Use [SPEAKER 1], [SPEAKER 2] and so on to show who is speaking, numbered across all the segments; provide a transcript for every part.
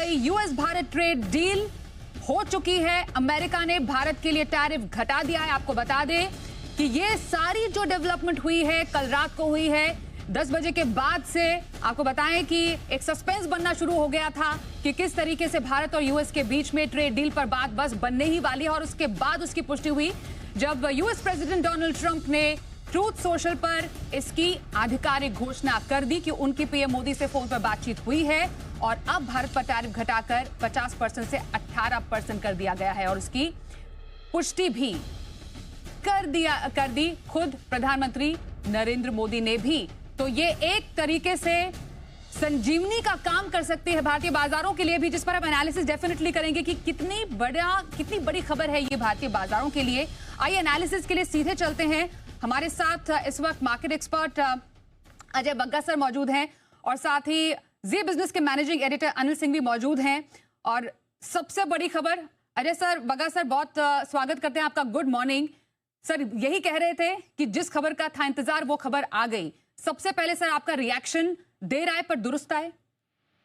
[SPEAKER 1] गई US Bharat trade deal हो चुकी है। अमेरिका ने भारत के लिए टैरिफ घटा दिया है। आपको बता दें कि ये सारी जो डेवलपमेंट हुई है कल रात को हुई है। 10 बजे के बाद से आपको बताएं कि एक सस्पेंस बनना शुरू हो गया था कि किस तरीके से भारत और यूएस के बीच में ट्रेड डील पर बात बस बनने ही वाली है। और उसके बाद उसकी पुष्टि हुई जब यूएस प्रेसिडेंट डोनाल्ड ट्रंप ने ट्रूथ सोशल पर इसकी आधिकारिक घोषणा कर दी कि उनकी पीएम मोदी से फोन पर बातचीत हुई है और अब भारत पर टैरिफ घटाकर 50% से 18% कर दिया गया है। और उसकी पुष्टि भी कर दी खुद प्रधानमंत्री नरेंद्र मोदी ने भी। तो ये एक तरीके से संजीवनी का काम कर सकती है भारतीय बाजारों के लिए भी, जिस पर हम एनालिसिस डेफिनेटली करेंगे कि कितनी बड़ी खबर है ये भारतीय बाजारों के लिए। आइए एनालिसिस के लिए सीधे चलते हैं। हमारे साथ इस वक्त market expert Ajay Bagga sir मौजूद हैं और साथ ही जी बिजनेस के मैनेजिंग एडिटर अनिल सिंह भी मौजूद हैं। और सबसे बड़ी खबर, अजय सर, बग्गा सर, बहुत स्वागत करते हैं आपका। Good morning sir. यही कह रहे थे कि जिस खबर का था इंतजार वो खबर आ गई। सबसे पहले सर आपका रिएक्शन, देर आए पर दुरुस्त आए।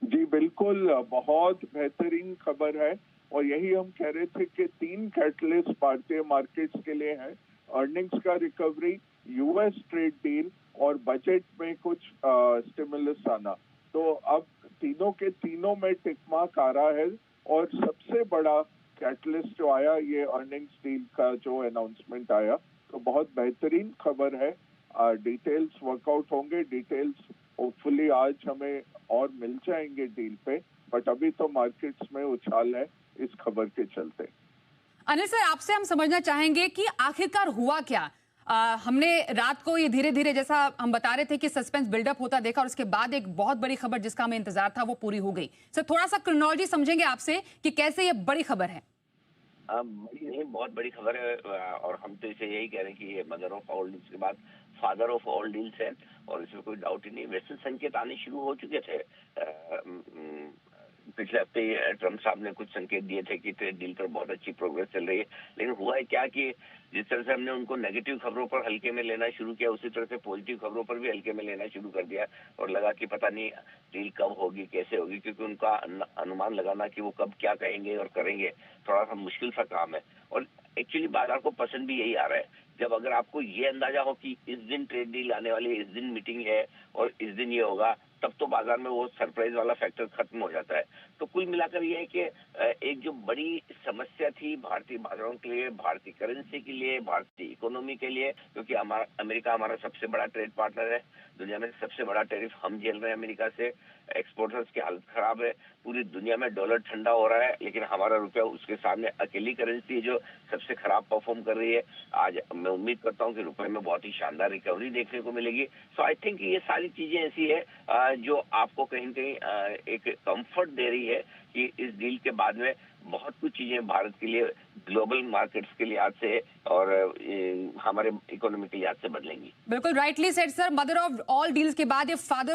[SPEAKER 2] जी बिल्कुल, बहुत बेहतरीन खबर है और यही हम कह रहे थे कि 3 कैटलिस्ट भारतीय मार्केट्स के लिए हैं। अर्निंग्स का रिकवरी, यूएस ट्रेड डील और बजट में कुछ स्टिमुलस आना। तो अब तीनों के तीनों में टिक मार्क आ रहा है। और सबसे बड़ा कैटलिस्ट जो आया ये अर्निंग्स डील का जो अनाउंसमेंट आया, तो बहुत बेहतरीन खबर है। डिटेल्स वर्कआउट होंगे, डिटेल्स होपफुली आज हमें और मिल जाएंगे डील पे, बट अभी तो मार्केट्स में उछाल है इस खबर के चलते।
[SPEAKER 1] अनिल सर, आपसे हम समझना चाहेंगे कि आखिरकार हुआ क्या। हमने रात को ये धीरे धीरे, जैसा हम बता रहे थे कि सस्पेंस बिल्डअप होता देखा और उसके बाद एक बहुत बड़ी खबर जिसका हमें इंतजार था वो पूरी हो गई। सर थोड़ा सा क्रोनोलॉजी समझेंगे आपसे कि कैसे ये बड़ी खबर है।
[SPEAKER 3] बड़ी नहीं, बहुत बड़ी खबर है और हम तो इसे यही कह रहे हैं कि ये मदर ऑफ ऑल डील्स के बाद फादर ऑफ ऑल डील्स है और इसमें कोई डाउट ही नहीं। वैसे संकेत आने शुरू हो चुके थे। पिछले हफ्ते ट्रम्प साहब ने कुछ संकेत दिए थे कि ट्रेड डील पर बहुत अच्छी प्रोग्रेस चल रही है, लेकिन हुआ है क्या कि जिस तरह से हमने उनको नेगेटिव खबरों पर हल्के में लेना शुरू किया, उसी तरह से पॉजिटिव खबरों पर भी हल्के में लेना शुरू कर दिया और लगा कि पता नहीं डील कब होगी, कैसे होगी, क्योंकि उनका अनुमान लगाना कि वो कब क्या कहेंगे और करेंगे थोड़ा सा मुश्किल सा काम है। और एक्चुअली बाजार को पसंद भी यही आ रहा है जब अगर आपको ये अंदाजा हो कि इस दिन ट्रेड डील आने वाली है, इस दिन मीटिंग है और इस दिन ये होगा, तब तो बाजार में वो सरप्राइज वाला फैक्टर खत्म हो जाता है। तो कुल मिलाकर ये है कि एक जो बड़ी समस्या थी भारतीय बाजारों के लिए, भारतीय करेंसी के लिए, भारतीय इकोनॉमी के लिए, क्योंकि अमेरिका हमारा सबसे बड़ा ट्रेड पार्टनर है, दुनिया में सबसे बड़ा टैरिफ हम झेल रहे हैं अमेरिका से, एक्सपोर्टर्स की हालत खराब है, पूरी दुनिया में डॉलर ठंडा हो रहा है, लेकिन हमारा रुपया उसके सामने अकेली करेंसी है जो सबसे खराब परफॉर्म कर रही है। आज मैं उम्मीद करता हूं कि रुपए में बहुत ही शानदार रिकवरी देखने को मिलेगी। सो आई थिंक ये सारी चीजें ऐसी है जो आपको कहीं न कहीं एक कंफर्ट दे रही है कि इस डील के बाद में बहुत कुछ चीजें भारत के लिए, ग्लोबल मार्केट्स के लिहाज से और हमारे इकोनॉमी के लिहाज से बदलेंगी।
[SPEAKER 1] बिल्कुल rightly said sir. Mother of all deals के बाद ये फादर